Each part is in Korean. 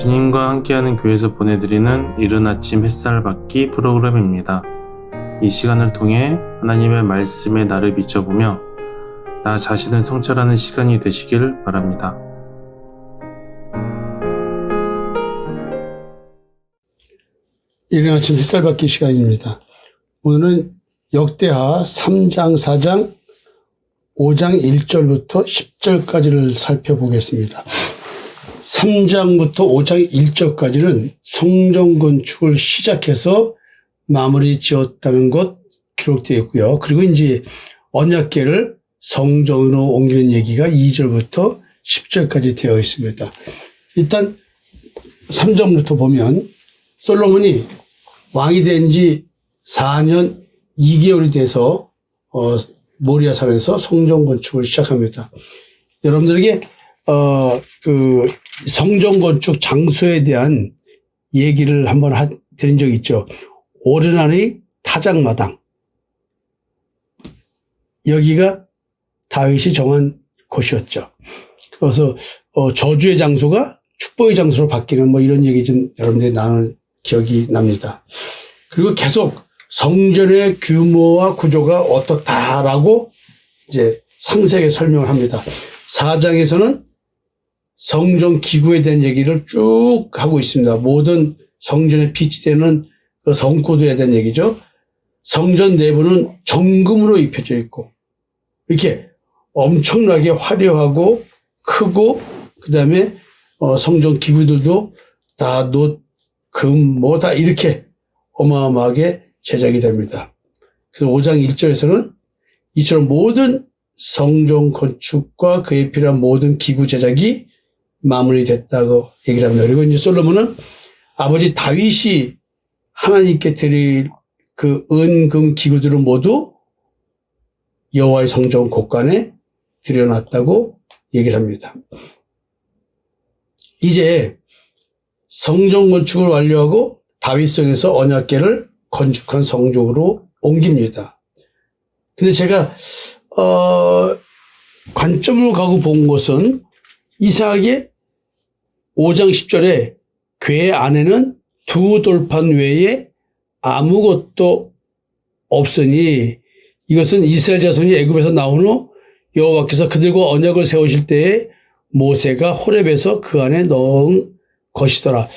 주님과 함께하는 교회에서 보내드리는 이른 아침 햇살 받기 프로그램입니다. 이 시간을 통해 하나님의 말씀에 나를 비춰보며 나 자신을 성찰하는 시간이 되시길 바랍니다. 이른 아침 햇살 받기 시간입니다. 오늘은 역대하 3장, 4장, 5장 1절부터 10절까지를 살펴보겠습니다. 3장부터 5장 1절까지는 성전 건축을 시작해서 마무리 지었다는 것 기록되어 있고요. 그리고 이제 언약궤를 성전으로 옮기는 얘기가 2절부터 10절까지 되어 있습니다. 일단 3장부터 보면 솔로몬이 왕이 된 지 4년 2개월이 돼서 모리아산에서 성전 건축을 시작합니다. 여러분들에게 그 성전 건축 장소에 대한 얘기를 한번 드린 적이 있죠. 오르난의 타작마당. 여기가 다윗이 정한 곳이었죠. 그래서 저주의 장소가 축복의 장소로 바뀌는 뭐 이런 얘기 좀 여러분들이 나눈 기억이 납니다. 그리고 계속 성전의 규모와 구조가 어떻다라고 이제 상세하게 설명을 합니다. 4장에서는 성전 기구에 대한 얘기를 쭉 하고 있습니다. 모든 성전에 비치되는 그 성구들에 대한 얘기죠. 성전 내부는 정금으로 입혀져 있고 이렇게 엄청나게 화려하고 크고 그다음에 성전 기구들도 다 놋, 금, 뭐 다 이렇게 어마어마하게 제작이 됩니다. 그래서 5장 1절에서는 이처럼 모든 성전 건축과 그에 필요한 모든 기구 제작이 마무리됐다고 얘기를 합니다. 그리고 이제 솔로몬은 아버지 다윗이 하나님께 드릴 그 은금 기구들을 모두 여호와의 성전 곳간에 들여놨다고 얘기를 합니다. 이제 성전 건축을 완료하고 다윗성에서 언약궤를 건축한 성전으로 옮깁니다. 근데 제가 관점을 가고 본 것은 이상하게 5장 10절에 궤 안에는 두 돌판 외에 아무것도 없으니 이것은 이스라엘 자손이 애굽에서 나온 후 여호와께서 그들과 언약을 세우실 때에 모세가 호렙에서 그 안에 넣은 것이더라.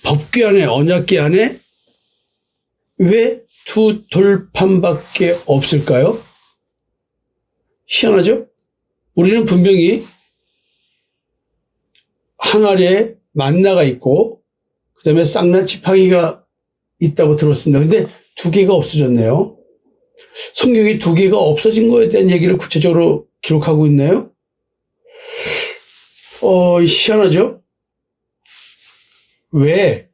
법궤 안에, 언약궤 안에 왜 두 돌판밖에 없을까요? 희한하죠? 우리는 분명히 항아리에 만나가 있고 그 다음에 쌍난 지팡이가 있다고 들었습니다. 근데 두 개가 없어졌네요. 성경이 두 개가 없어진 거에 대한 얘기를 구체적으로 기록하고 있나요? 희한하죠? 왜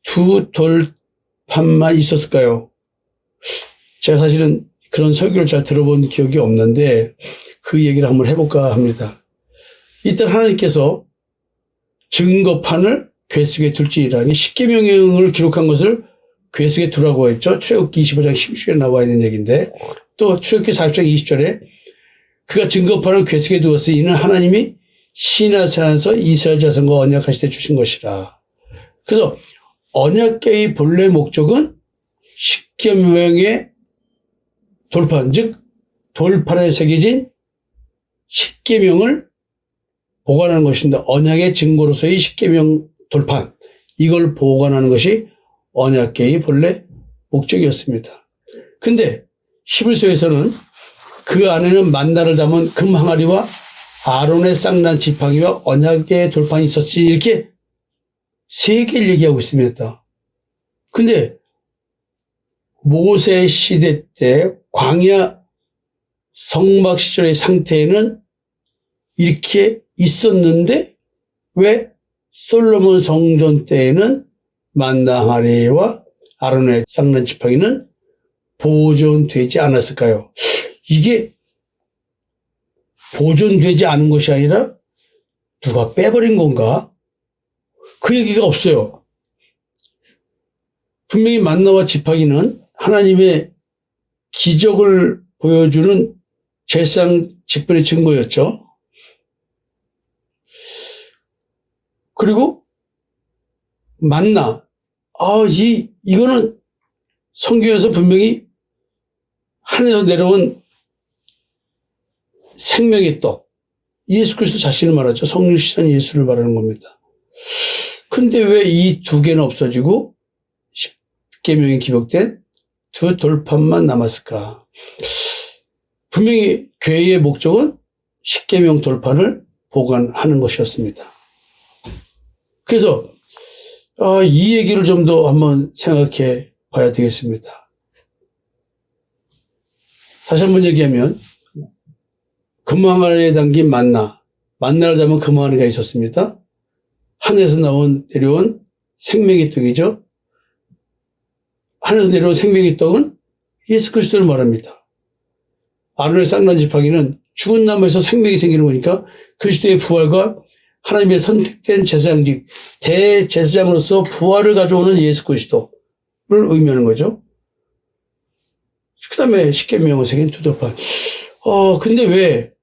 두 돌판만 있었을까요? 제가 사실은 그런 설교를 잘 들어본 기억이 없는데 그 얘기를 한번 해볼까 합니다. 이때 하나님께서 증거판을 궤 속에 둘지라니 십계명을 기록한 것을 궤 속에 두라고 했죠. 출애굽기 25장 10절에 나와 있는 얘기인데 또 출애굽기 40장 20절에 그가 증거판을 궤 속에 두었으니 이는 하나님이 시내산에서 이스라엘 자손과 언약하실 때 주신 것이라. 그래서 언약궤의 본래 목적은 십계명의 돌판, 즉 돌판에 새겨진 십계명을 보관하는 것입니다. 언약의 증거로서의 십계명 돌판, 이걸 보관하는 것이 언약궤의 본래 목적이었습니다. 근데 히브리서에서는 그 안에는 만나를 담은 금 항아리와 아론의 쌍난 지팡이와 언약의 돌판이 있었지 이렇게 세 개를 얘기하고 있습니다. 근데 모세 시대 때 광야 성막 시절의 상태에는 이렇게 있었는데 왜 솔로몬 성전 때에는 만나 항아리와 아론의 쌍난 지팡이는 보존되지 않았을까요? 이게 보존되지 않은 것이 아니라 누가 빼버린 건가? 그 얘기가 없어요. 분명히 만나와 지팡이는 하나님의 기적을 보여주는 제사장 직분의 증거였죠. 그리고 만나. 이거는 성경에서 분명히 하늘에서 내려온 생명의 떡. 예수 그리스도 자신을 말하죠. 성육신한 예수를 말하는 겁니다. 근데 왜 이 두 개는 없어지고 십계명이 기록된 두 돌판만 남았을까? 분명히 교회의 목적은 십계명 돌판을 보관하는 것이었습니다. 그래서 이 얘기를 좀 더 한번 생각해 봐야 되겠습니다. 다시 한번 얘기하면 금화 안에 담긴 만나를 담은 금화 안에가 있었습니다. 하늘에서 내려온 생명의 떡이죠. 하늘에서 내려온 생명의 떡은 예수 그리스도를 말합니다. 아론의 쌍난 지팡이는 죽은 나무에서 생명이 생기는 거니까 그리스도의 부활과 하나님의 선택된 제사장직, 대제사장으로서 부활을 가져오는 예수 그리스도를 의미하는 거죠. 그 다음에 십계명을 새긴 두 돌판. 근데 왜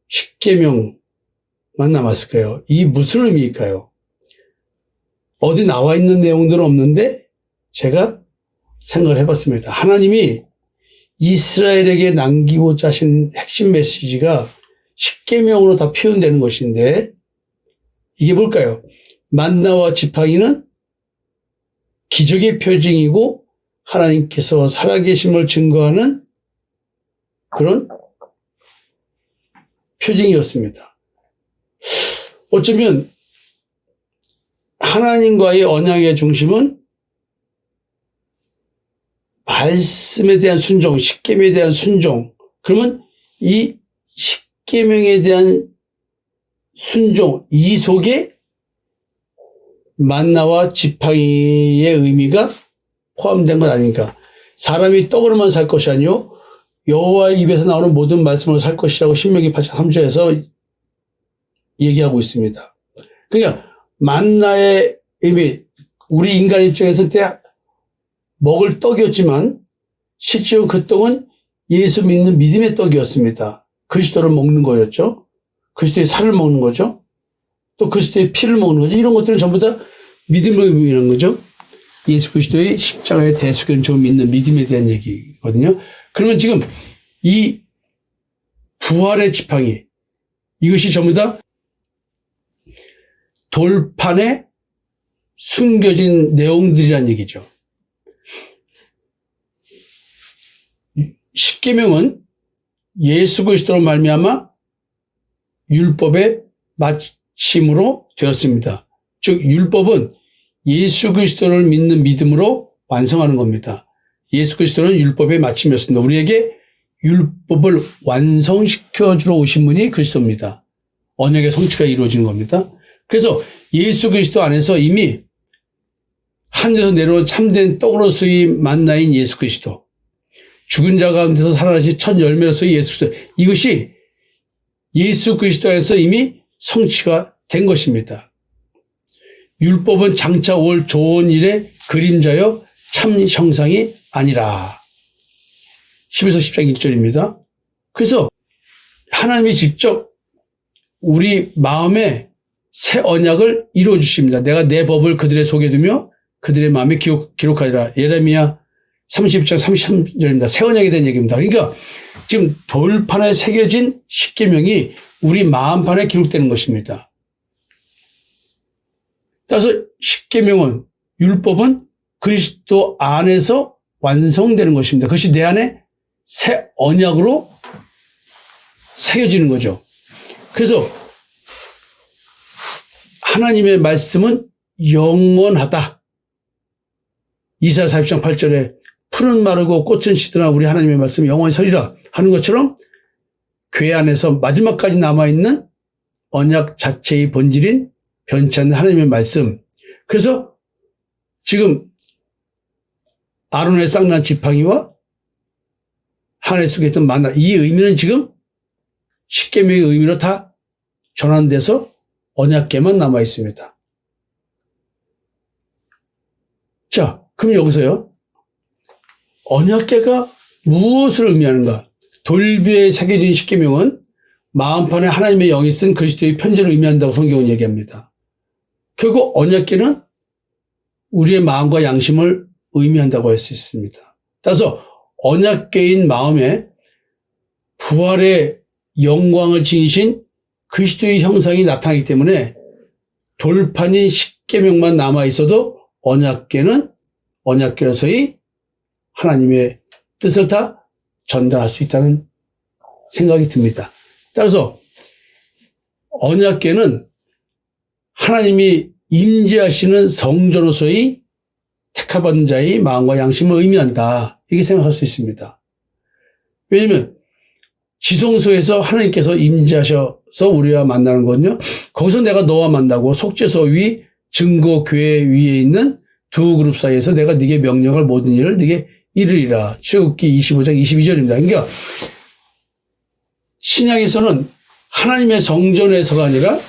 십계명만 남았을까요? 이 무슨 의미일까요? 어디 나와 있는 내용들은 없는데 제가 생각을 해봤습니다. 하나님이 이스라엘에게 남기고자 하신 핵심 메시지가 십계명으로 다 표현되는 것인데 이게 뭘까요? 만나와 지팡이는 기적의 표징이고 하나님께서 살아계심을 증거하는 그런 표징이었습니다. 어쩌면 하나님과의 언약의 중심은 말씀에 대한 순종, 십계명에 대한 순종. 그러면 이 십계명에 대한 순종, 이 속에 만나와 지팡이의 의미가 포함된 건 아닌가. 사람이 떡으로만 살 것이 아니요 여호와의 입에서 나오는 모든 말씀으로 살 것이라고 신명기 8장 3절에서 얘기하고 있습니다. 그러니까 만나의 의미, 우리 인간 입장에서 때 먹을 떡이었지만 실제로 그 떡은 예수 믿는 믿음의 떡이었습니다. 그리스도를 먹는 거였죠. 그리스도의 살을 먹는 거죠. 또 그리스도의 피를 먹는 거죠. 이런 것들은 전부 다 믿음을 의미하는 거죠. 예수 그리스도의 십자가의 대속연적을 믿는 믿음에 대한 얘기거든요. 그러면 지금 이 부활의 지팡이, 이것이 전부 다 돌판에 숨겨진 내용들이란 얘기죠. 십계명은 예수 그리스도로 말미암아 율법의 마침으로 되었습니다. 즉 율법은 예수 그리스도를 믿는 믿음으로 완성하는 겁니다. 예수 그리스도는 율법의 마침이었습니다. 우리에게 율법을 완성시켜 주러 오신 분이 그리스도입니다. 언약의 성취가 이루어지는 겁니다. 그래서 예수 그리스도 안에서 이미 하늘에서 내려온 참된 떡으로서의 만나인 예수 그리스도, 죽은 자 가운데서 살아나신 첫 열매로서의 예수 그리스도, 이것이 예수 그리스도 안에서 이미 성취가 된 것입니다. 율법은 장차 올 좋은 일의 그림자여 참 형상이 아니라. 11서 10장 1절입니다. 그래서 하나님이 직접 우리 마음에 새 언약을 이루어 주십니다. 내가 내 법을 그들의 속에 두며 그들의 마음에 기록하리라. 예레미야 30장 33절입니다. 새 언약에 대한 얘기입니다. 그러니까 지금 돌판에 새겨진 십계명이 우리 마음판에 기록되는 것입니다. 따라서 십계명은, 율법은 그리스도 안에서 완성되는 것입니다. 그것이 내 안에 새 언약으로 새겨지는 거죠. 그래서 하나님의 말씀은 영원하다. 이사야 40장 8절에 풀은 마르고 꽃은 시드나 우리 하나님의 말씀은 영원히 서리라 하는 것처럼 교회 안에서 마지막까지 남아있는 언약 자체의 본질인 변치 않는 하나님의 말씀. 그래서 지금 아론의 쌍난 지팡이와 하늘 속에 있던 만나, 이 의미는 지금 십계명의 의미로 다 전환돼서 언약궤만 남아 있습니다. 자, 그럼 여기서요, 언약궤가 무엇을 의미하는가? 돌비에 새겨진 십계명은 마음판에 하나님의 영이 쓴 그리스도의 편지를 의미한다고 성경은 얘기합니다. 결국 언약궤는 우리의 마음과 양심을 의미한다고 할 수 있습니다. 따라서 언약궤인 마음에 부활의 영광을 지니신 그리스도의 형상이 나타나기 때문에 돌판인 십계명만 남아 있어도 언약궤는 언약궤로서의 하나님의 뜻을 다 전달할 수 있다는 생각이 듭니다. 따라서 언약궤는 하나님이 임재하시는 성전으로서의 택하받은 자의 마음과 양심을 의미한다. 이렇게 생각할 수 있습니다. 왜냐하면 지성소에서 하나님께서 임재하셔서 우리와 만나는 거거든요. 거기서 내가 너와 만나고 속죄소 위 증거교회 위에 있는 두 그룹 사이에서 내가 네게 명령할 모든 일을 네게 이르리라. 출애굽기 25장 22절입니다. 그러니까 신약에서는 하나님의 성전에서가 아니라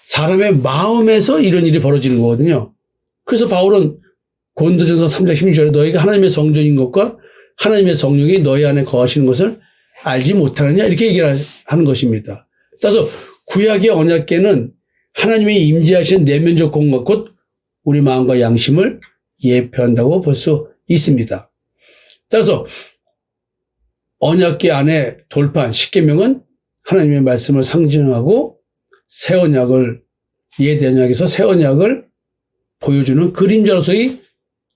사람의 마음에서 이런 일이 벌어지는 거거든요. 그래서 바울은 고린도전서 3장 16절에 너희가 하나님의 성전인 것과 하나님의 성령이 너희 안에 거하시는 것을 알지 못하느냐 이렇게 얘기를 하는 것입니다. 따라서 구약의 언약궤는 하나님의 임재하시는 내면적 공간 곧 우리 마음과 양심을 예표한다고 볼 수 있습니다. 따라서 언약궤 안에 돌판 십계명은 하나님의 말씀을 상징하고 새 언약을 옛 언약에서 새 언약을 보여주는 그림자로서의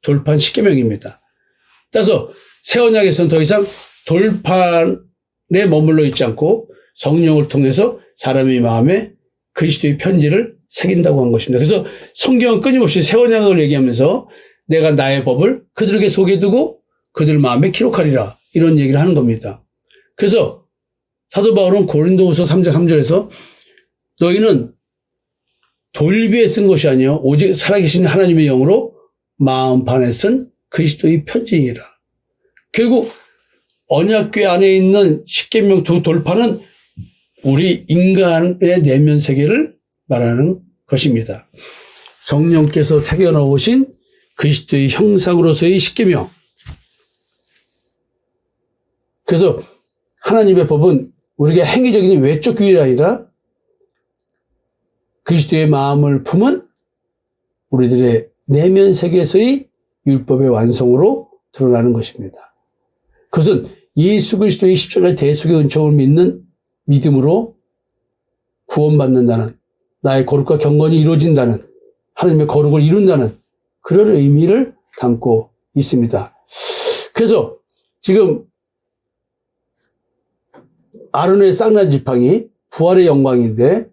돌판 십계명입니다. 따라서 새 언약에서는 더 이상 돌판에 머물러 있지 않고 성령을 통해서 사람의 마음에 그리스도의 편지를 새긴다고 한 것입니다. 그래서 성경은 끊임없이 새 언약을 얘기하면서 내가 나의 법을 그들에게 속에 두고 그들 마음에 기록하리라 이런 얘기를 하는 겁니다. 그래서 사도 바울은 고린도후서 3장 3절에서 너희는 돌비에 쓴 것이 아니요 오직 살아계신 하나님의 영으로 마음판에 쓴 그리스도의 편지이라. 결국 언약궤 안에 있는 십계명 두 돌판은 우리 인간의 내면 세계를 말하는 것입니다. 성령께서 새겨놓으신 그리스도의 형상으로서의 십계명. 그래서 하나님의 법은 우리가 행위적인 외적 규율이 아니라 그리스도의 마음을 품은 우리들의 내면 세계에서의 율법의 완성으로 드러나는 것입니다. 그것은 예수 그리스도의 십자가의 대속의 은총을 믿는 믿음으로 구원받는다는 나의 거룩과 경건이 이루어진다는 하나님의 거룩을 이룬다는 그런 의미를 담고 있습니다. 그래서 지금 아론의 쌍난 지팡이 부활의 영광인데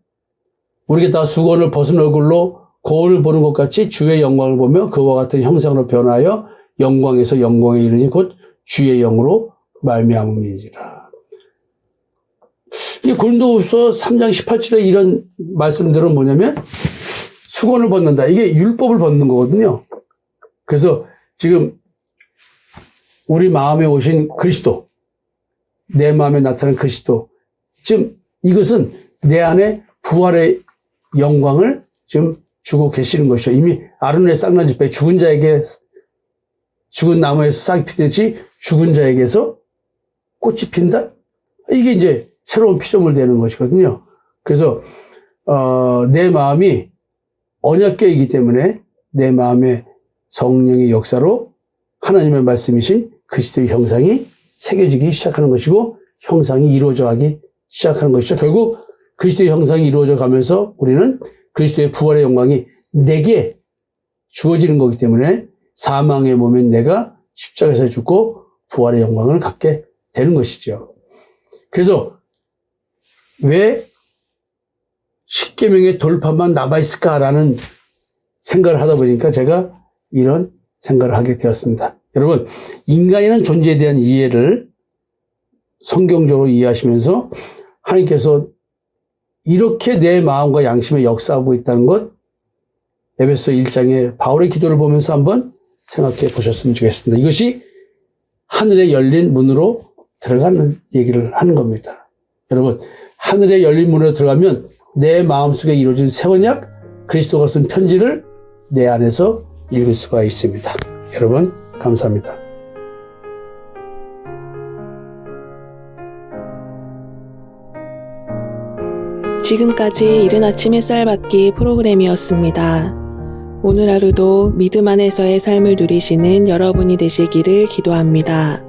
우리가 다 수건을 벗은 얼굴로 거울을 보는 것 같이 주의 영광을 보며 그와 같은 형상으로 변하여 영광에서 영광에 이르니 곧 주의 영으로 말미암음이니라. 이 고린도후서 3장 18절에 이런 말씀들은 뭐냐면 수건을 벗는다. 이게 율법을 벗는 거거든요. 그래서 지금 우리 마음에 오신 그리스도, 내 마음에 나타난 그리스도, 지금 이것은 내 안에 부활의 영광을 지금 주고 계시는 것이죠. 이미 아론의 쌍난 지팡이 죽은 자에게 죽은 나무에서 싹이 피듯이 죽은 자에게서 꽃이 핀다? 이게 이제 새로운 피조물 되는 것이거든요. 그래서 내 마음이 언약궤이기 때문에 내 마음에 성령의 역사로 하나님의 말씀이신 그리스도의 형상이 새겨지기 시작하는 것이고 형상이 이루어져 가기 시작하는 것이죠. 결국 그리스도의 형상이 이루어져 가면서 우리는 그리스도의 부활의 영광이 내게 주어지는 거기 때문에 사망의 몸인 내가 십자가에서 죽고 부활의 영광을 갖게 되는 것이죠. 그래서 왜 십계명의 돌판만 남아있을까라는 생각을 하다 보니까 제가 이런 생각을 하게 되었습니다. 여러분, 인간이라는 존재에 대한 이해를 성경적으로 이해하시면서 하나님께서 이렇게 내 마음과 양심에 역사하고 있다는 것 에베소 1장의 바울의 기도를 보면서 한번 생각해 보셨으면 좋겠습니다. 이것이 하늘에 열린 문으로 들어가는 얘기를 하는 겁니다. 여러분, 하늘에 열린 문으로 들어가면 내 마음속에 이루어진 새 언약 그리스도가 쓴 편지를 내 안에서 읽을 수가 있습니다. 여러분, 감사합니다. 지금까지 이른 아침 햇살 받기 프로그램이었습니다. 오늘 하루도 믿음 안에서의 삶을 누리시는 여러분이 되시기를 기도합니다.